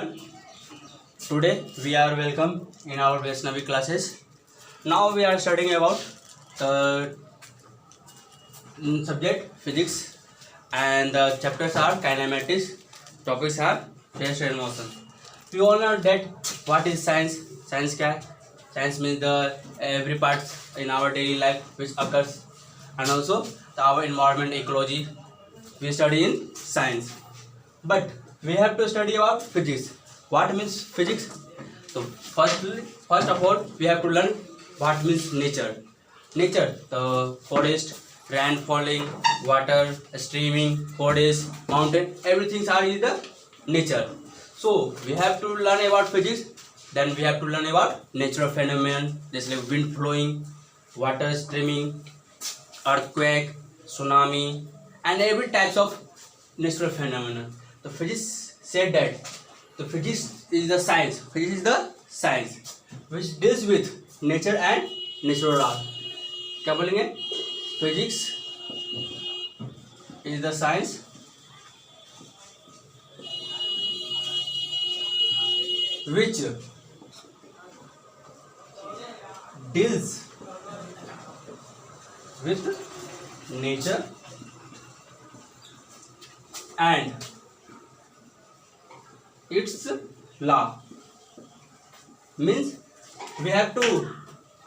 everyone. Today we are welcome in our Vaishnavi classes. Now we are studying about the subject physics, and the chapters are kinematics. Topics are phase and motion. We all know that what is science. Science क्या है? Science means the every part in our daily life which occurs, and also our environment ecology. We study in science, but we have to study about physics. What means physics? So first of all, we have to learn what means nature. Nature, the forest, rain falling, water streaming, forest, mountain, everything are in the nature. So we have to learn about physics. Then we have to learn about natural phenomenon, just like wind blowing, water streaming, earthquake, tsunami, and every types of natural phenomenon. The physics said that the physics is the science. Physics is the science which deals with nature and natural law. क्या बोलेंगे? Physics is the science which deals with nature and its law. Means we have to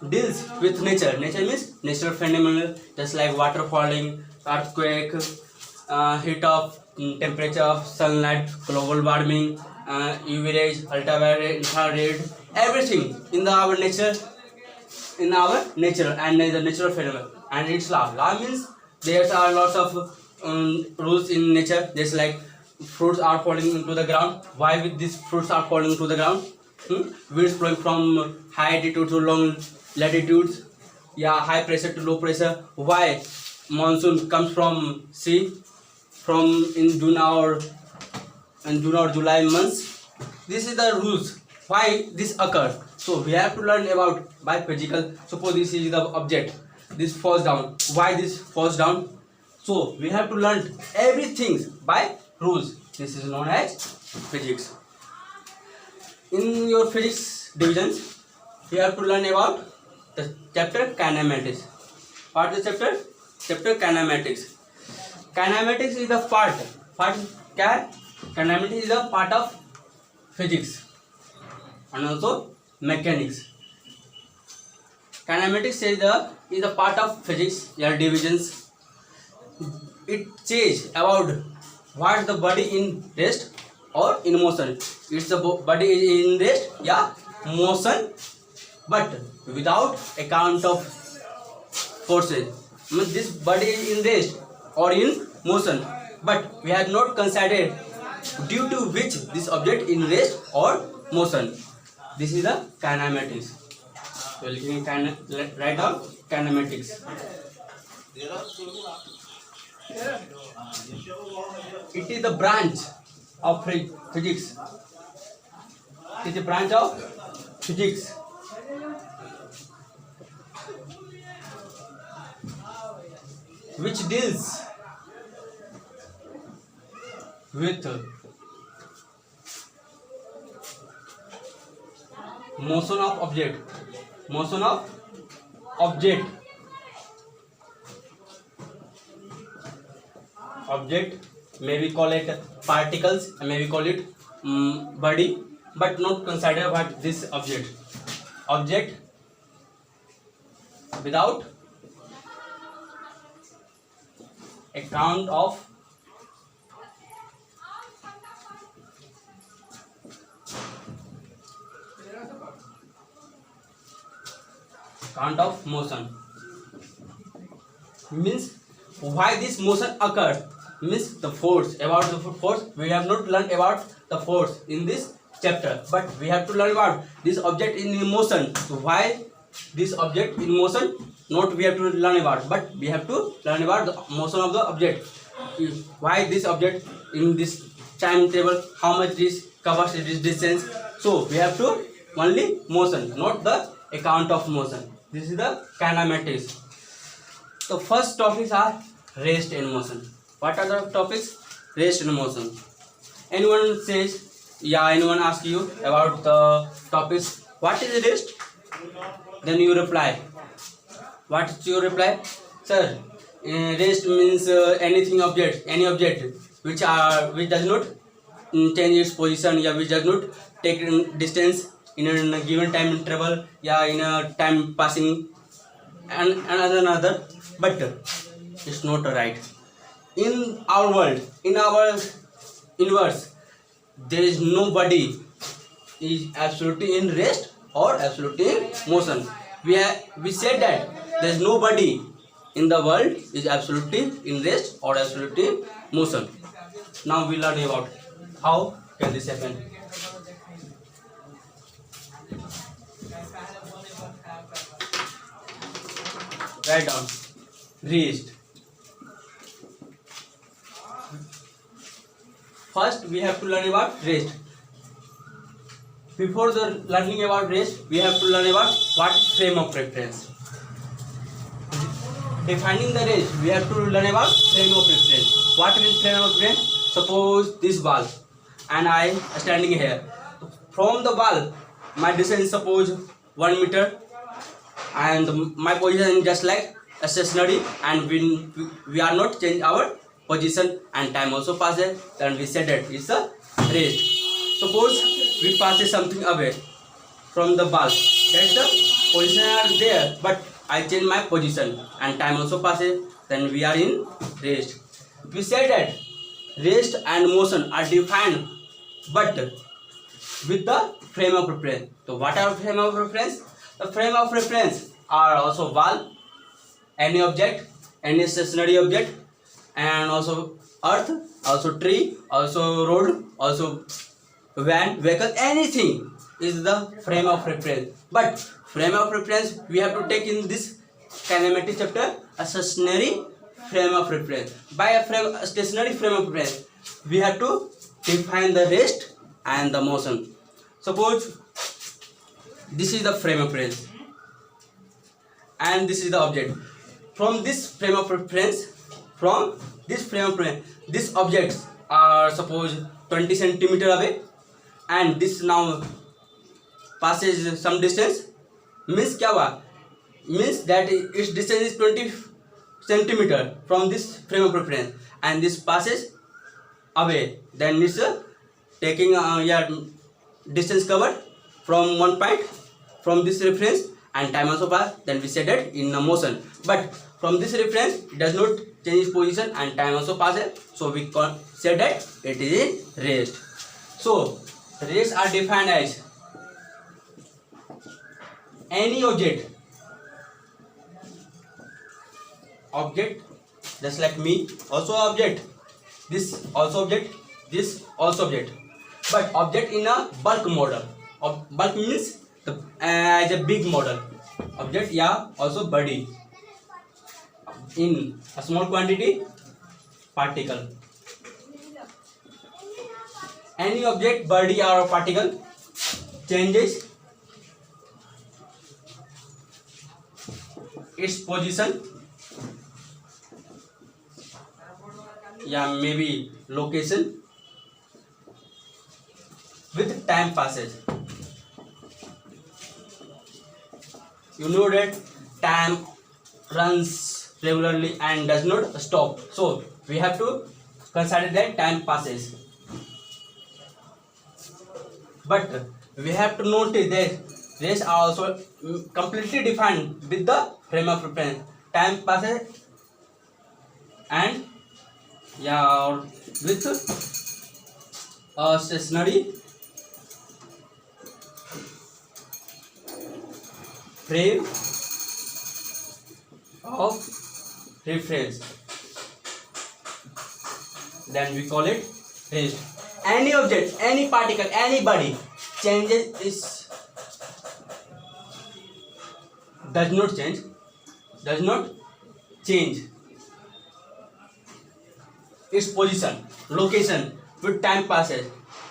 deals with nature. Nature means natural phenomena, just like water falling, earthquake, heat of temperature of sunlight, global warming, UV rays, ultraviolet, infrared, everything in our nature, and the natural phenomena and its law. Law means there are lots of rules in nature, just like fruits are falling into the ground. Why with these fruits are falling to the ground? Winds blowing from high altitude to long latitudes, high pressure to low pressure. Why monsoon comes from sea from in June or July months? This is the rules why this occurs. So we have to learn about by physical. Suppose this is the object, this falls down. Why this falls down? So we have to learn everything by rules. This is known as physics. In your physics divisions, you have to learn about the chapter kinematics. What is the chapter? Chapter kinematics. Kinematics is the part क्या है? Kinematics is a part of physics and also mechanics. Kinematics is the part of physics. Your divisions. It says about what the body in rest or in motion. It's the body is in rest, motion, but without account of forces. This body is in rest or in motion, but we have not considered due to which this object in rest or motion. This is the kinematics. So you can write down kinematics. It is the branch of physics. It is a branch of physics which deals with motion of object. Motion of object. Object, maybe call it particles, maybe call it body, but not consider what this object. Object without account of motion. Means why this motion occurs. Means the force. About the force, we have not learned about the force in this chapter, but we have to learn about this object in motion. So why this object in motion? Not we have to learn about, but we have to learn about the motion of the object. Why this object in this timetable? How much this covers this distance? So we have to only motion, not the account of motion. This is the kinematics. The first topics are rest and motion. What are the topics? Rest and motion. Anyone says Yeah, anyone ask you about the topics, what is rest? Then you reply. What is your reply? Sir, rest means anything object, any object which does not change its position, yeah, which does not take distance in a given time interval, yeah, in a time passing, and another. But it's not right. In our world, in our universe, there is nobody is absolutely in rest or absolutely in motion. We said that there is nobody in the world is absolutely in rest or absolutely in motion. Now we learn about how can this happen. Write down rest. First we have to learn about rest. Before the learning about rest, we have to learn about what frame of reference. Defining the rest, we have to learn about frame of reference. What means frame of reference? Suppose this wall and I am standing here. From the wall, my distance suppose 1 meter, and my position is just like a stationary, and we are not change our position, and time also passes. Then we said that it's a rest. Suppose we passes something away from the ball. That's the position are there, but I change my position and time also passes. Then we are in rest. We said that rest and motion are defined, but with the frame of reference. So what are frame of reference? The frame of reference are also wall, any object, any stationary object, and also earth, also tree, also road, also van, vehicle, anything is the frame of reference. But frame of reference we have to take in this kinematics chapter a stationary frame of reference. By a stationary frame of reference, we have to define the rest and the motion. Suppose this is the frame of reference and this is the object. From this frame of reference, these objects are suppose 20 centimeter away, and this now passes some distance. Means क्या हुआ? Means that its distance is 20 centimeter from this frame of reference, and this passes away. Then it's taking distance covered from one point from this reference, and time also pass. Then we said that in a motion. But from this reference, it does not change its position and time also passes. So we said that it is in rest. So rest are defined as any object just like me, also object, this also object, this also object, but object in a bulk model. Bulk means as a big model object, yeah, also body in a small quantity particle. Any object, body or particle changes its position, maybe location, with time passes. You know that time runs regularly and does not stop, so we have to consider that time passes. But we have to notice that rest are also completely defined with the frame of reference. Time passes and with a stationary frame of reference, then we call it rest. Any object, any particle, any body changes its does not change its position, location with time passes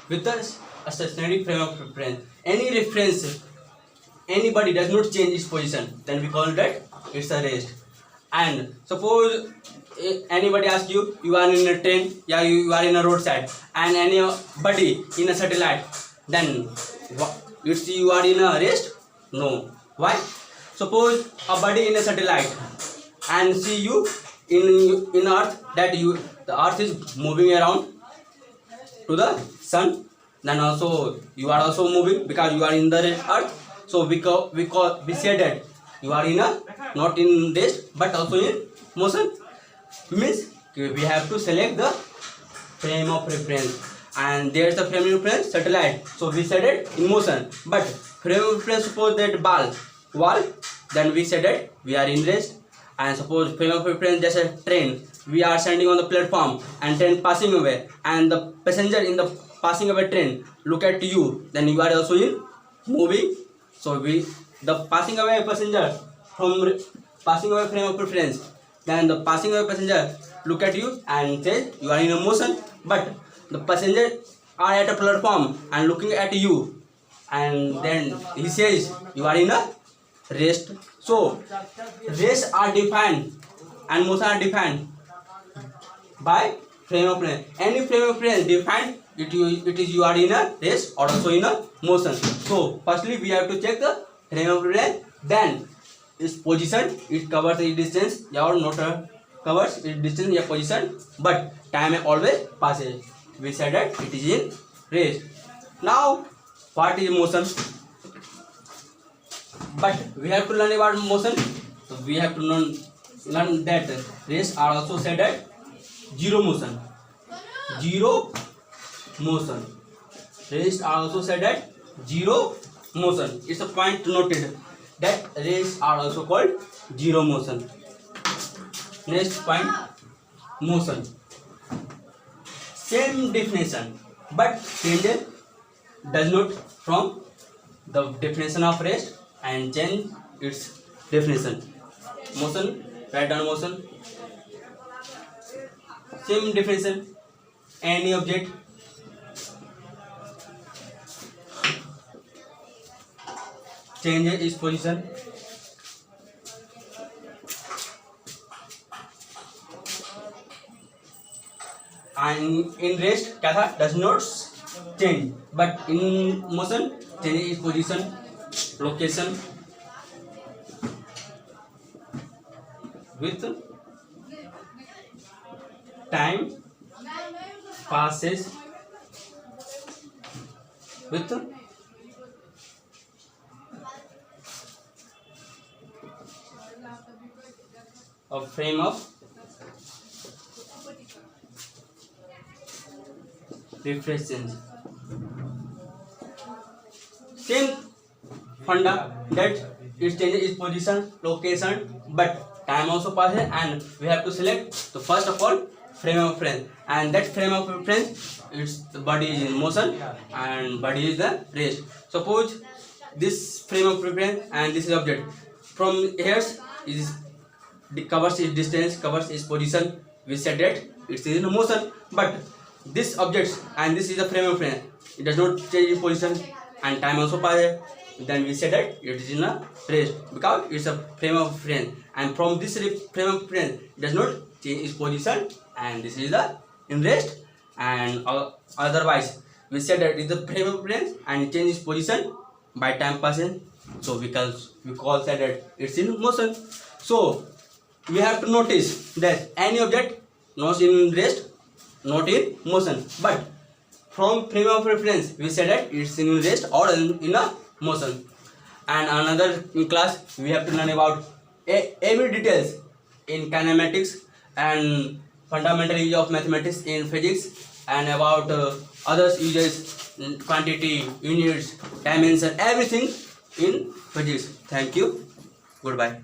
with a stationary frame of reference. Any reference, anybody does not change its position, then we call that it's a rest. And suppose anybody asks you, you are in a train, yeah, you are in a roadside, and anybody in a satellite, then you see you are in a rest? No. Why? Suppose a body in a satellite and see you in Earth, that the Earth is moving around to the sun, then also you are also moving because you are in the Earth. So we say that you are in a not in rest but also in motion. Means we have to select the frame of reference, and there's the frame of reference satellite, so we said it in motion. But frame of reference, suppose that wall, then we said that we are in rest. And suppose frame of reference just a train, we are standing on the platform and train passing away, and the passenger in the passing away train look at you, then you are also in moving. So the passing away passenger from passing away frame of reference, then the passing away passenger look at you and say you are in a motion. But the passenger are at a platform and looking at you, and then he says you are in a rest. So rest are defined and motion are defined by frame of reference. Any frame of reference defined, it is you are in a rest or also in a motion. So firstly we have to check the frame of reference, then its position, it covers its distance or not covers its distance or position, but time always passes. We said that it is in rest. Now what is motion? But we have to learn about motion. So we have to learn that rest are also said at zero motion. Zero motion. Rest are also said at zero motion. It's a point noted that rays are also called zero motion. Next point, motion. Same definition, but changes does not from the definition of rest and change its definition. Motion, write down motion. Same definition, any object changes its position. And in rest क्या था, does not change, but in motion changes its position, location with time passes with a frame of reference. Same funda that it changes its position, location, but time also passes, and we have to select. So first of all, frame of reference, and that frame of reference, its the body is in motion and body is the rest. Suppose this frame of reference and this is object. From here is covers its distance, covers its position. We said that it is in motion, but this object and this is the frame of reference, it does not change its position and time also passes. Then we said that it is in a rest because it's a frame of reference, and from this frame of reference it does not change its position, and this is the in rest. And otherwise we said that it is the frame of reference and it changes position by time passing, so we call said that it's in motion. So we have to notice that any object not in rest, not in motion, but from frame of reference we said that it's in rest or in a motion. And another class we have to learn about every details in kinematics and fundamental use of mathematics in physics, and about others uses, quantity, units, dimension, everything in physics. Thank you. Goodbye.